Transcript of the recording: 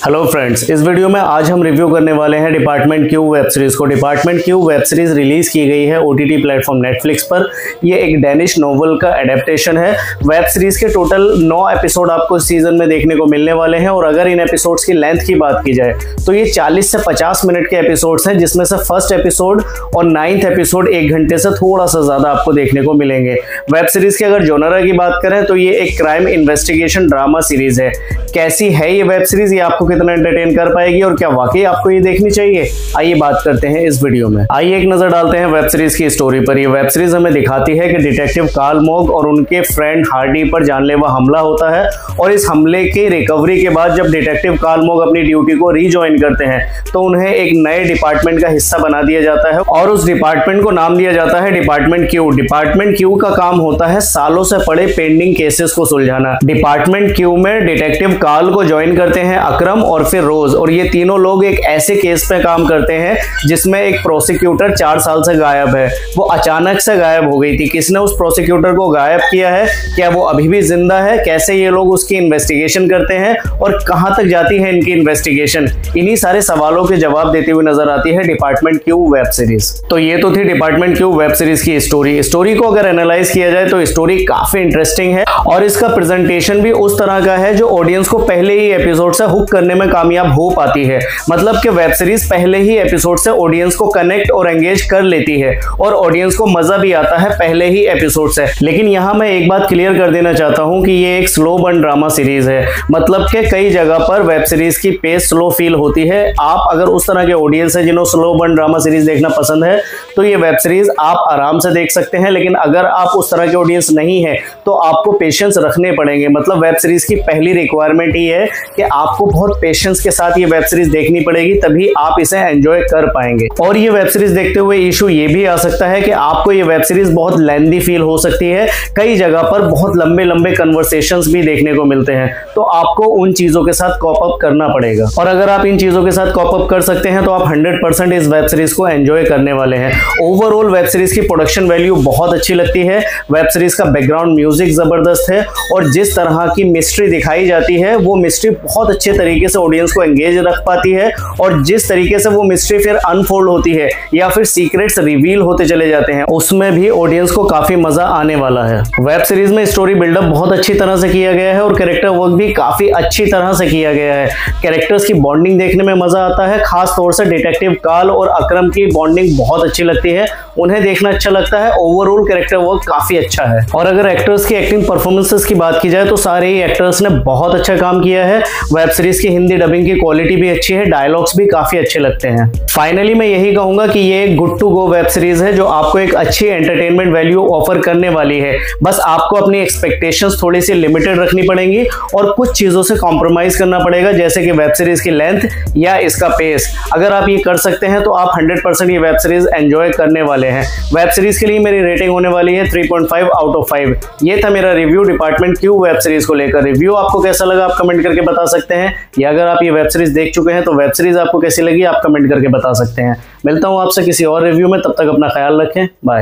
Hello friends, इस video में आज हम रिव्यू करने वाले हैं डिपार्टमेंट क्यू वेब सीरीज को। Department Q web series release की गई है ओटीटी प्लेटफॉर्म नेटफ्लिक्स पर। ये एक डेनिश नोवेल का एडेप्टेशन है। वेब सीरीज के टोटल 9 एपिसोड आपको इस सीजन में देखने को मिलने वाले हैं और अगर इन एपिसोड्स की लेंथ की बात की जाए तो ये 40 से 50 मिनट के एपिसोड्स हैं, जिसमें से फर्स्ट एपिसोड और 9th एपिसोड 1 घंटे से थोड़ा सा ज्यादा आपको देखने को मिलेंगे। वेब सीरीज के अगर जोनरा की बात करें तो ये एक क्राइम इन्वेस्टिगेशन ड्रामा सीरीज है। कैसी है ये वेब सीरीज, ये आपको कितना एंटरटेन कर पाएगी और क्या वाकई आपको ये देखनी चाहिए, आइए बात करते हैं इस वीडियो में। आइए एक नजर डालते हैं वेब सीरीज की स्टोरी पर। ये वेब सीरीज हमें दिखाती है कि डिटेक्टिव कार्ल मॉग और उनके फ्रेंड हार्डी पर जानलेवा हमला होता है और इस हमले की रिकवरी के बाद जब डिटेक्टिव कार्ल मॉग अपनी ड्यूटी को रीजॉइन करते हैं तो उन्हें एक नए डिपार्टमेंट का हिस्सा बना दिया जाता है और उस डिपार्टमेंट को नाम दिया जाता है डिपार्टमेंट क्यू। डिपार्टमेंट क्यू का काम होता है सालों से पड़े पेंडिंग केसेस को सुलझाना। डिपार्टमेंट क्यू में डिटेक्टिव कार्ल को ज्वाइन करते हैं अकरम और फिर रोज, और ये तीनों लोग एक ऐसे केस पे काम करते हैं जिसमें एक प्रोसिक्यूटर 4 साल से गायब है। वो अचानक से गायब हो गई थी। किसने उस प्रोसिक्यूटर को गायब किया है, क्या वो अभी भी जिंदा है, कैसे ये लोग उसकी इन्वेस्टिगेशन करते हैं और कहां तक जाती है इनकी इन्वेस्टिगेशन, इन्हीं सारे सवालों के जवाब देते हुए नजर आती है डिपार्टमेंट क्यू वेब सीरीज। तो ये तो थी डिपार्टमेंट क्यू वेब सीरीज की स्टोरी को अगर एनालाइज किया जाए तो स्टोरी काफी इंटरेस्टिंग है और इसका प्रेजेंटेशन भी उस तरह का है जो ऑडियंस को पहले ही एपिसोड से हुक करने में कामयाब हो पाती है। मतलब कि वेब सीरीज पहले ही एपिसोड से ऑडियंस को कनेक्ट और एंगेज कर लेती है और ऑडियंस को मजा भी आता है पहले ही एपिसोड से। लेकिन यहां मैं एक बात क्लियर कर देना चाहता हूं कि ये एक स्लो बर्न ड्रामा सीरीज है। मतलब कि कई जगह पर वेब सीरीज की पेस स्लो फील होती है। आप अगर उस तरह के ऑडियंस है जिन्हें स्लो बर्न ड्रामा सीरीज देखना पसंद है तो ये वेब सीरीज आप आराम से देख सकते हैं। लेकिन अगर आप उस तरह के ऑडियंस नहीं है तो आपको पेशेंस रखने पड़ेंगे। मतलब वेब सीरीज की पहली रिक्वायरमेंट ये है कि आपको बहुत पेशेंस के साथ ये वेब सीरीज देखनी पड़ेगी, तभी आप इसे एंजॉय कर पाएंगे। और ये वेब सीरीज देखते हुए इशू ये भी आ सकता है कि आपको ये वेब सीरीज बहुत लेंथी फील हो सकती है। कई जगह पर बहुत लंबे लंबे कन्वर्सेशंस भी देखने को मिलते हैं, तो आपको उन चीजों के साथ कॉप अप करना पड़ेगा। और अगर आप इन चीजों के साथ कॉप अप कर सकते हैं तो आप 100% इस वेब सीरीज को एंजॉय करने वाले हैं। ओवरऑल वेब सीरीज की प्रोडक्शन वैल्यू बहुत अच्छी लगती है। वेब सीरीज का बैकग्राउंड म्यूजिक जबरदस्त है और जिस तरह की मिस्ट्री दिखाई जाती है वो मिस्ट्री बहुत अच्छे तरीके से ऑडियंस को एंगेज रख पाती है और जिस तरीके से वो मिस्ट्री फिर अनफोल्ड होती है या फिर सीक्रेट्स रिवील होते चले जाते हैं उसमें भी ऑडियंस को काफी मजा आने वाला है। वेब सीरीज में स्टोरी बिल्डअप बहुत अच्छी तरह से किया गया है और कैरेक्टर वर्क भी काफी अच्छी तरह से किया गया है। कैरेक्टर्स की बॉन्डिंग देखने में मजा आता है। खास तौर से डिटेक्टिव कार्ल और अकरम की बॉन्डिंग बहुत अच्छी लगती है, उन्हें देखना अच्छा लगता है। ओवरऑल कैरेक्टर वर्क काफी अच्छा है। और अगर एक्टर्स की एक्टिंग परफॉर्मेंसेस की बात की जाए तो सारे ही एक्टर्स ने बहुत अच्छा काम किया है। वेब सीरीज की हिंदी डबिंग की क्वालिटी भी अच्छी है, डायलॉग्स भी काफी अच्छे लगते हैं। फाइनली मैं यही कहूंगा कि ये एक good to go web series है जो आपको एक अच्छी एंटरटेनमेंट वैल्यू ऑफर करने वाली है। बस आपको अपनी एक्सपेक्टेशंस थोड़ी सी लिमिटेड रखनी पड़ेंगी और कुछ चीजों से कॉम्प्रोमाइज करना पड़ेगा, जैसे कि वेब सीरीज की लेंथ या इसका पेस। अगर आप ये कर सकते हैं तो आप 100% ये वेब सीरीज एंजॉय करने वाले हैं। वेब सीरीज के लिए मेरी रेटिंग होने वाली है 3.5 आउट ऑफ 5। ये था मेरा review department Q web series को लेकर। रिव्यू आपको कैसा लगा आप कमेंट करके बता सकते हैं, या अगर आप ये वेब सीरीज देख चुके हैं तो वेब सीरीज आपको कैसी लगी आप कमेंट करके बता सकते हैं। मिलता हूं आपसे किसी और रिव्यू में, तब तक अपना ख्याल रखें, बाय।